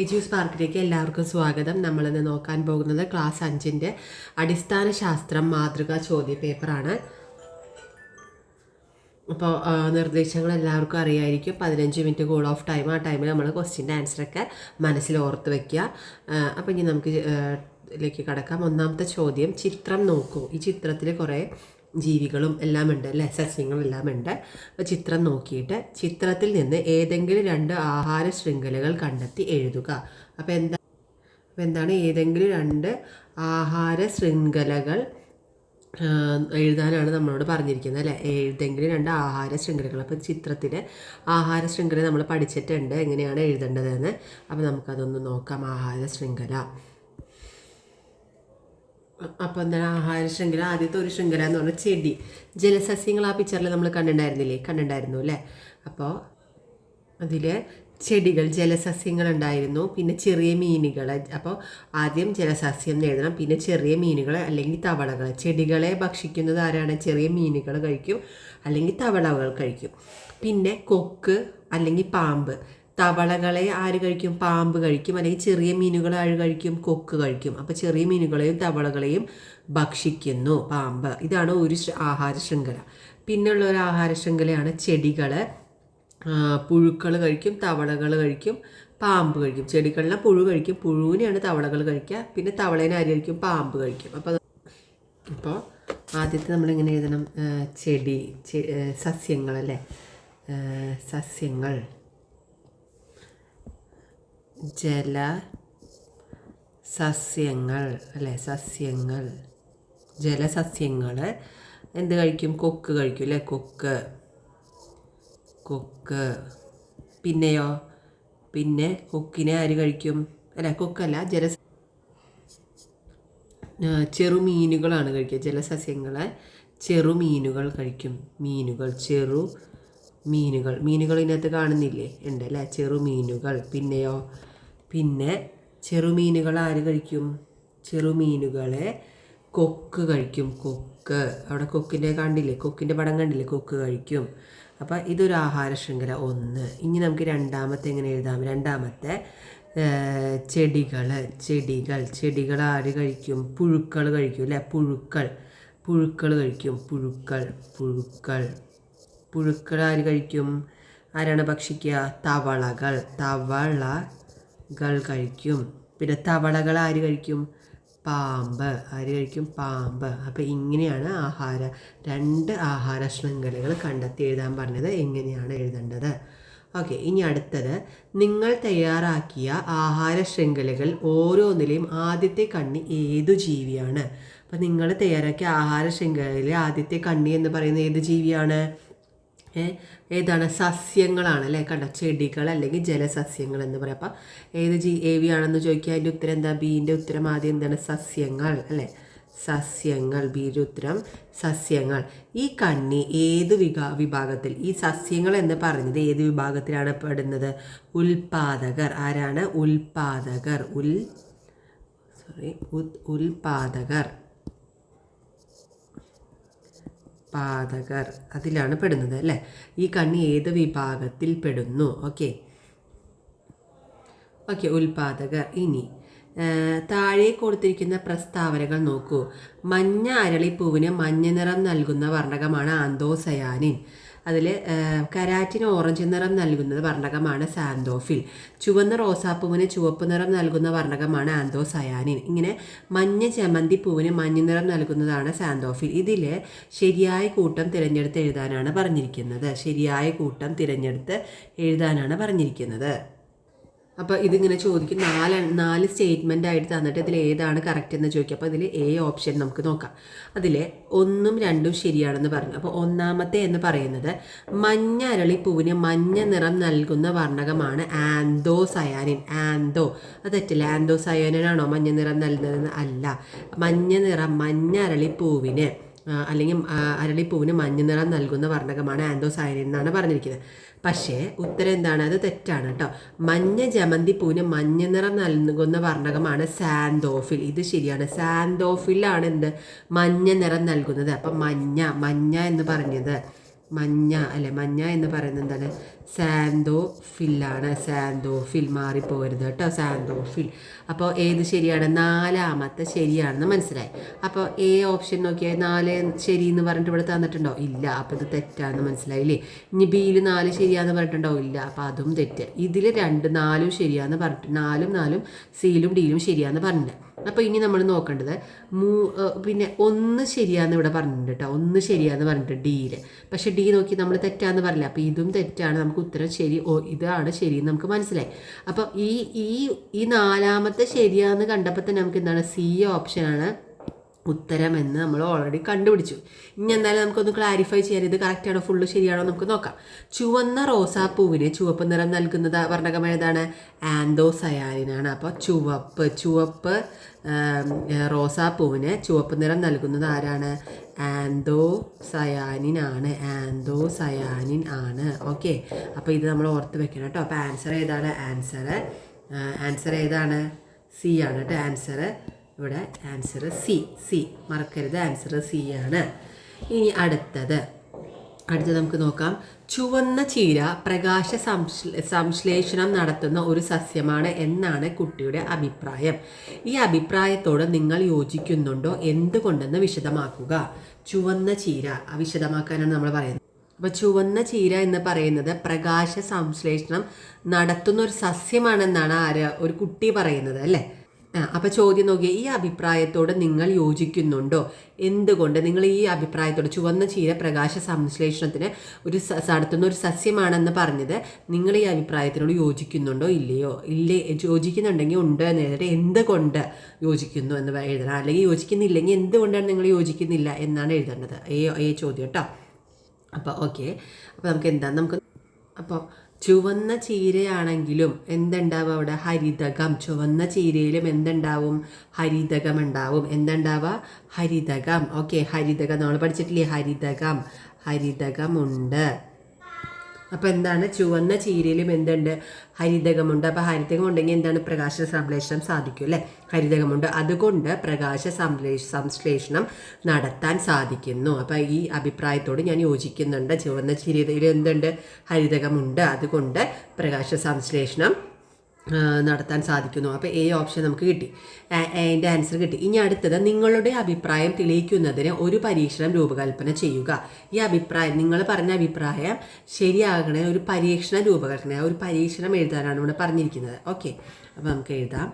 എജു സ്പാർക്കിലേക്ക് എല്ലാവർക്കും സ്വാഗതം. നമ്മളിന്ന് നോക്കാൻ പോകുന്നത് ക്ലാസ് 5 അടിസ്ഥാന ശാസ്ത്രം മാതൃകാ ചോദ്യ പേപ്പറാണ്. അപ്പോൾ നിർദ്ദേശങ്ങൾ എല്ലാവർക്കും അറിയായിരിക്കും. 15 മിനിറ്റ് കൂൾ ഓഫ് ടൈം. ആ ടൈമിൽ നമ്മൾ ക്വസ്റ്റ്യൻ്റെ ആൻസറൊക്കെ മനസ്സിൽ ഓർത്ത് വയ്ക്കുക. അപ്പോൾ ഇനി നമുക്ക് ഇതിലേക്ക് കടക്കാം. ഒന്നാമത്തെ ചോദ്യം, ചിത്രം നോക്കൂ. ഈ ചിത്രത്തിൽ കുറേ ജീവികളും എല്ലാം ഉണ്ട് അല്ലേ, സസ്യങ്ങളെല്ലാം ഉണ്ട്. അപ്പോൾ ചിത്രം നോക്കിയിട്ട് ചിത്രത്തിൽ നിന്ന് ഏതെങ്കിലും 2 ആഹാര ശൃംഖലകൾ കണ്ടെത്തി എഴുതുക. അപ്പോൾ എന്താണ് ഏതെങ്കിലും 2 ആഹാര ശൃംഖലകൾ എഴുതാനാണ് നമ്മളോട് പറഞ്ഞിരിക്കുന്നത് അല്ലേ. ഏതെങ്കിലും 2 ആഹാര ശൃംഖലകൾ. അപ്പോൾ ചിത്രത്തിൽ ആഹാര ശൃംഖല നമ്മൾ പഠിച്ചിട്ടുണ്ട് എങ്ങനെയാണ് എഴുതേണ്ടതെന്ന്. അപ്പോൾ നമുക്കതൊന്ന് നോക്കാം. ആഹാര ശൃംഖല. അപ്പോൾ എന്താണ് ആഹാര ശൃംഖല? ആദ്യത്തെ ഒരു ശൃംഖല എന്ന് പറഞ്ഞാൽ ചെടി, ജലസസ്യങ്ങൾ. ആ പിക്ചറിൽ നമ്മൾ കണ്ടിട്ടുണ്ടായിരുന്നു അല്ലേ. അപ്പോൾ അതിൽ ചെടികൾ, ജലസസ്യങ്ങൾ ഉണ്ടായിരുന്നു, പിന്നെ ചെറിയ മീനുകൾ. അപ്പോൾ ആദ്യം ജലസസ്യം എഴുതണം, പിന്നെ ചെറിയ മീനുകൾ അല്ലെങ്കിൽ തവളകൾ. ചെടികളെ ഭക്ഷിക്കുന്നത് ആരാണ്? ചെറിയ മീനുകൾ കഴിക്കും അല്ലെങ്കിൽ തവളകൾ കഴിക്കും. പിന്നെ കൊക്ക് അല്ലെങ്കിൽ പാമ്പ്. തവളകളെ ആര് കഴിക്കും? പാമ്പ് കഴിക്കും. അല്ലെങ്കിൽ ചെറിയ മീനുകൾ ആര് കഴിക്കും? കൊക്ക് കഴിക്കും. അപ്പോൾ ചെറിയ മീനുകളെയും തവളകളെയും ഭക്ഷിക്കുന്നു പാമ്പ്. ഇതാണ് ഒരു ആഹാര ശൃംഖല. പിന്നെയുള്ള ഒരു ആഹാര ശൃംഖലയാണ് ചെടികൾ. പുഴുക്കൾ കഴിക്കും, തവളകൾ കഴിക്കും, പാമ്പ് കഴിക്കും. ചെടികളിലെ പുഴു കഴിക്കും, പുഴുവിനെയാണ് തവളകൾ കഴിക്കുക. പിന്നെ തവളേനെ ആര് കഴിക്കും? പാമ്പ് കഴിക്കും. അപ്പോൾ ആദ്യത്തെ നമ്മളിങ്ങനെ എഴുതണം, ചെടി, സസ്യങ്ങൾ അല്ലേ. സസ്യങ്ങൾ, ജലസസ്യങ്ങൾ അല്ലേ. സസ്യങ്ങൾ, ജലസസ്യങ്ങൾ എന്ത് കഴിക്കും? കൊക്ക് കഴിക്കും അല്ലേ. കൊക്ക്. പിന്നെയോ? പിന്നെ കൊക്കിനെ ആര് കഴിക്കും? അല്ല, കൊക്കല്ല, ചെറുമീനുകളാണ് കഴിക്കുക. ജലസസ്യങ്ങളെ ചെറുമീനുകൾ കഴിക്കും. മീനുകൾ ഇതിനകത്ത് കാണുന്നില്ലേ? ഉണ്ട് അല്ലേ, ചെറുമീനുകൾ. പിന്നെയോ? പിന്നെ ചെറുമീനുകൾ ആര് കഴിക്കും? ചെറുമീനുകളെ കൊക്ക് കഴിക്കും. കൊക്ക്, അവിടെ കൊക്കിൻ്റെ കണ്ടില്ലേ, കൊക്കിൻ്റെ പടം കണ്ടില്ലേ? കൊക്ക് കഴിക്കും. അപ്പോൾ ഇതൊരു ആഹാര ശൃംഖല 1. ഇനി നമുക്ക് രണ്ടാമത്തെ എങ്ങനെ എഴുതാം? രണ്ടാമത്തെ ചെടികൾ ആര് കഴിക്കും? പുഴുക്കൾ കഴിക്കും അല്ലേ. പുഴുക്കൾ കഴിക്കും. പുഴുക്കൾ ആര് കഴിക്കും? ആരാണ് ഭക്ഷിക്കുക? തവളകൾ കഴിക്കും. പിന്നെ തവളകൾ ആര് കഴിക്കും? പാമ്പ്. ആര് കഴിക്കും? പാമ്പ്. അപ്പോൾ ഇങ്ങനെയാണ് 2 ആഹാര ശൃംഖലകൾ കണ്ടെത്തി എഴുതാൻ പറഞ്ഞത്. എങ്ങനെയാണ് എഴുതേണ്ടത്? ഓക്കെ. ഇനി അടുത്തത്, നിങ്ങൾ തയ്യാറാക്കിയ ആഹാര ശൃംഖലകൾ ഓരോന്നിലെയും ആദ്യത്തെ കണ്ണി ഏതു ജീവിയാണ്? അപ്പം നിങ്ങൾ തയ്യാറാക്കിയ ആഹാര ശൃംഖലയിലെ ആദ്യത്തെ കണ്ണി എന്ന് പറയുന്നത് ഏത് ജീവിയാണ്? ഏതാണ്? സസ്യങ്ങളാണ് അല്ലേ. കണ്ടോ, ചെടികൾ അല്ലെങ്കിൽ ജലസസ്യങ്ങൾ എന്ന് പറയാം. അപ്പം ഏത് ഏവിയാണെന്ന് ചോദിക്കുക. അതിൻ്റെ ഉത്തരം എന്താ? ബീൻ്റെ ഉത്തരം ആദ്യം എന്താണ്? സസ്യങ്ങൾ അല്ലേ. സസ്യങ്ങൾ. ബീൻ്റെ ഉത്തരം സസ്യങ്ങൾ. ഈ കണ്ണി ഏത് വിഭാഗത്തിൽ, ഈ സസ്യങ്ങൾ എന്ന് പറഞ്ഞത് ഏത് വിഭാഗത്തിലാണ് പെടുന്നത്? ഉൽപാദകർ. ആരാണ്? ഉൽപാദകർ. അതിലാണ് പെടുന്നത് അല്ലേ. ഈ കണ്ണി ഏത് വിഭാഗത്തിൽ പെടുന്നു? ഓക്കെ, ഉൽപാദകർ. ഇനി താഴെ കൊടുത്തിരിക്കുന്ന പ്രസ്താവനകൾ നോക്കൂ. മഞ്ഞ അരളിപ്പൂവിന് മഞ്ഞ നിറം നൽകുന്ന വർണ്ണകമാണ് ആന്തോസയാനിൻ. അതിൽ കരാറ്റിന് ഓറഞ്ച് നിറം നൽകുന്നത് വർണ്ണകമാണ് സാന്തോഫിൽ. ചുവന്ന റോസാപ്പൂവിന് ചുവപ്പ് നിറം നൽകുന്ന വർണ്ണകമാണ് ആന്തോസയാനിൻ. ഇങ്ങനെ മഞ്ഞ ജമന്തി പൂവിന് മഞ്ഞ നിറം നൽകുന്നതാണ് സാന്തോഫിൽ. ഇതിൽ ശരിയായ കൂട്ടം തിരഞ്ഞെടുത്ത് എഴുതാനാണ് പറഞ്ഞിരിക്കുന്നത്. അപ്പോൾ ഇതിങ്ങനെ ചോദിക്കും. 4 സ്റ്റേറ്റ്മെൻ്റ് ആയിട്ട് തന്നിട്ട് ഇതിൽ ഏതാണ് കറക്റ്റ് എന്ന് ചോദിക്കും. അപ്പോൾ ഇതിൽ എ ഓപ്ഷൻ നമുക്ക് നോക്കാം. അതിൽ 1ഉം 2ഉം ശരിയാണെന്ന് പറഞ്ഞു. അപ്പോൾ ഒന്നാമത്തെ എന്ന് പറയുന്നത് മഞ്ഞ അരളിപ്പൂവിന് മഞ്ഞ നിറം നൽകുന്ന വർണ്ണകമാണ് ആന്തോസയാനിൻ. അത് തെറ്റില്ല. ആന്തോസയാനിനാണോ മഞ്ഞ നിറം നൽകുന്നതെന്ന്? അല്ല. മഞ്ഞ അരളിപ്പൂവിന് അല്ലെങ്കിൽ അരളിപ്പൂവിന് മഞ്ഞ നിറം നൽകുന്ന വർണ്ണകമാണ് ആന്തോസയാനിൻ എന്നാണ് പറഞ്ഞിരിക്കുന്നത്. പക്ഷേ ഉത്തരം എന്താണ്? അത് തെറ്റാണ് കേട്ടോ. മഞ്ഞ ജമന്തി പൂവിന് മഞ്ഞ നിറം നൽകുന്ന വർണ്ണകമാണ് സാന്തോഫിൽ. ഇത് ശരിയാണ്. സാന്തോഫിലാണ് എന്ത്? മഞ്ഞ നിറം നൽകുന്നത്. അപ്പം മഞ്ഞ എന്ന് പറഞ്ഞത് മഞ്ഞ അല്ലെ, മഞ്ഞ എന്ന് പറയുന്നത് എന്താണ്? സാന്തോഫില്ലാണ്. സാന്തോഫിൽ, മാറിപ്പോകരുത് കേട്ടോ, സാന്തോഫിൽ. അപ്പോൾ ഏത് ശരിയാണ്? 4ാമത്തെ ശരിയാണെന്ന് മനസ്സിലായി. അപ്പോൾ എ ഓപ്ഷൻ നോക്കിയാൽ 4 ശരി എന്ന് പറഞ്ഞിട്ട് ഇവിടെ തന്നിട്ടുണ്ടോ? ഇല്ല. അപ്പോൾ ഇത് തെറ്റാണെന്ന് മനസ്സിലായില്ലേ? ഇനി ബിയിൽ 4 ശരിയാണെന്ന് പറഞ്ഞിട്ടുണ്ടോ? ഇല്ല. അപ്പോൾ അതും തെറ്റ്. ഇതിൽ 2 4 ശരിയാണെന്ന് പറഞ്ഞിട്ട് 4 സിയിലും ഡിയിലും ശരിയാണെന്ന് പറഞ്ഞിട്ട്. അപ്പോൾ ഇനി നമ്മൾ നോക്കേണ്ടത് പിന്നെ 1 ശരിയാണെന്ന് ഇവിടെ പറഞ്ഞിട്ടുണ്ട് കേട്ടോ. 1 ശരിയാണെന്ന് പറഞ്ഞിട്ട് ഡിയിൽ. പക്ഷേ ഡി നോക്കി നമ്മൾ തെറ്റാന്ന് പറഞ്ഞില്ല. അപ്പോൾ ഇതും തെറ്റാണ്. നമുക്ക് ഉത്തരം ശരി, ഇതാണ് ശരിയെന്ന് നമുക്ക് മനസ്സിലായി. അപ്പോൾ ഈ 4ാമത്തെ ശരിയാണെന്ന് കണ്ടപ്പോൾ തന്നെ നമുക്ക് എന്താണ്? സി ഓപ്ഷനാണ് ഉത്തരമെന്ന് നമ്മൾ ഓൾറെഡി കണ്ടുപിടിച്ചു. ഇനി എന്തായാലും നമുക്കൊന്ന് ക്ലാരിഫൈ ചെയ്യാൻ, ഇത് കറക്റ്റാണോ ഫുള്ള് ശരിയാണോ നമുക്ക് നോക്കാം. ചുവന്ന റോസാപ്പൂവിന് ചുവപ്പ് നിറം നൽകുന്നത് വർണ്ണകം ഏതാണ്? ആന്തോസയാനിനാണ്. അപ്പോൾ ചുവപ്പ് റോസാപ്പൂവിന് ചുവപ്പ് നിറം നൽകുന്നത് ആരാണ്? ആന്തോസയാനിനാണ്. ആന്തോസയാനിൻ ആണ്. ഓക്കെ, അപ്പോൾ ഇത് നമ്മൾ ഓർത്ത് വെക്കണം കേട്ടോ. അപ്പോൾ ആൻസർ ഏതാണ്? ആൻസർ ഏതാണ്? സി ആണ് കേട്ടോ ആൻസർ. ഇവിടെ ആൻസർ സി മറക്കരുത്, ആൻസർ സി ആണ്. ഇനി അടുത്തത് നമുക്ക് നോക്കാം. ചുവന്ന ചീര പ്രകാശ സംശ്ലേഷണം നടത്തുന്ന ഒരു സസ്യമാണ് എന്നാണ് കുട്ടിയുടെ അഭിപ്രായം. ഈ അഭിപ്രായത്തോട് നിങ്ങൾ യോജിക്കുന്നുണ്ടോ? എന്തുകൊണ്ടെന്ന് വിശദമാക്കുക. ചുവന്ന ചീര വിശദമാക്കാനാണ് നമ്മൾ പറയുന്നത്. അപ്പോൾ ചുവന്ന ചീര എന്ന് പറയുന്നത് പ്രകാശ സംശ്ലേഷണം നടത്തുന്ന ഒരു സസ്യമാണെന്നാണ് ഒരു കുട്ടി പറയുന്നത് അല്ലേ? അപ്പോൾ ചോദ്യം നോക്കിയാൽ ഈ അഭിപ്രായത്തോട് നിങ്ങൾ യോജിക്കുന്നുണ്ടോ? എന്തുകൊണ്ട്? നിങ്ങൾ ഈ അഭിപ്രായത്തോട്, ചുവന്ന ചീര പ്രകാശ സംശ്ലേഷണത്തിന് നടത്തുന്ന ഒരു സസ്യമാണെന്ന് പറഞ്ഞത്, നിങ്ങൾ ഈ അഭിപ്രായത്തിനോട് യോജിക്കുന്നുണ്ടോ ഇല്ലയോ? യോജിക്കുന്നുണ്ടെങ്കിൽ ഉണ്ട് എന്ന് എഴുതിയിട്ട് എന്തുകൊണ്ട് യോജിക്കുന്നു എന്ന് എഴുതണം. അല്ലെങ്കിൽ യോജിക്കുന്നില്ലെങ്കിൽ എന്തുകൊണ്ടാണ് നിങ്ങൾ യോജിക്കുന്നില്ല എന്നാണ് എഴുതേണ്ടത്. ഈ ചോദ്യം കേട്ടോ. അപ്പോൾ ഓക്കെ, അപ്പോൾ അപ്പോൾ ചുവന്ന ചീരയാണെങ്കിലും എന്തുണ്ടാവും അവിടെ? ഹരിതകം. ചുവന്ന ചീരയിലും എന്തുണ്ടാവും? ഹരിതകം ഉണ്ടാവും. എന്തുണ്ടാവുക? ഹരിതകം. ഓക്കെ, ഹരിതകം നമ്മൾ പഠിച്ചിട്ടില്ലേ? ഹരിതകമുണ്ട്. അപ്പോൾ എന്താണ്? ചുവന്ന ചീരയിലും എന്തുണ്ട്? ഹരിതകമുണ്ട്. അപ്പോൾ ഹരിതകം ഉണ്ടെങ്കിൽ എന്താണ്? പ്രകാശ സംശ്ലേഷണം സാധിക്കും അല്ലേ? ഹരിതകമുണ്ട്, അതുകൊണ്ട് പ്രകാശ സംശ്ലേഷണം നടത്താൻ സാധിക്കുന്നു. അപ്പോൾ ഈ അഭിപ്രായത്തോട് ഞാൻ യോജിക്കുന്നുണ്ട്. ചുവന്ന ചീരയിൽ എന്തുണ്ട്? ഹരിതകമുണ്ട്, അതുകൊണ്ട് പ്രകാശ സംശ്ലേഷണം നടത്താൻ സാധിക്കുന്നു. അപ്പോൾ എ ഓപ്ഷൻ നമുക്ക് കിട്ടി, അതിൻ്റെ ആൻസർ കിട്ടി. ഇനി അടുത്തത്, നിങ്ങളുടെ അഭിപ്രായം തെളിയിക്കുന്നതിന് ഒരു പരീക്ഷണം രൂപകൽപ്പന ചെയ്യുക. ഈ അഭിപ്രായം, നിങ്ങൾ പറഞ്ഞ അഭിപ്രായം ശരിയാകണേ ഒരു പരീക്ഷണം രൂപകൽപ്പന, ഒരു പരീക്ഷണം എഴുതാനാണ് ഇവിടെ പറഞ്ഞിരിക്കുന്നത്. ഓക്കെ, അപ്പോൾ നമുക്ക് എഴുതാം.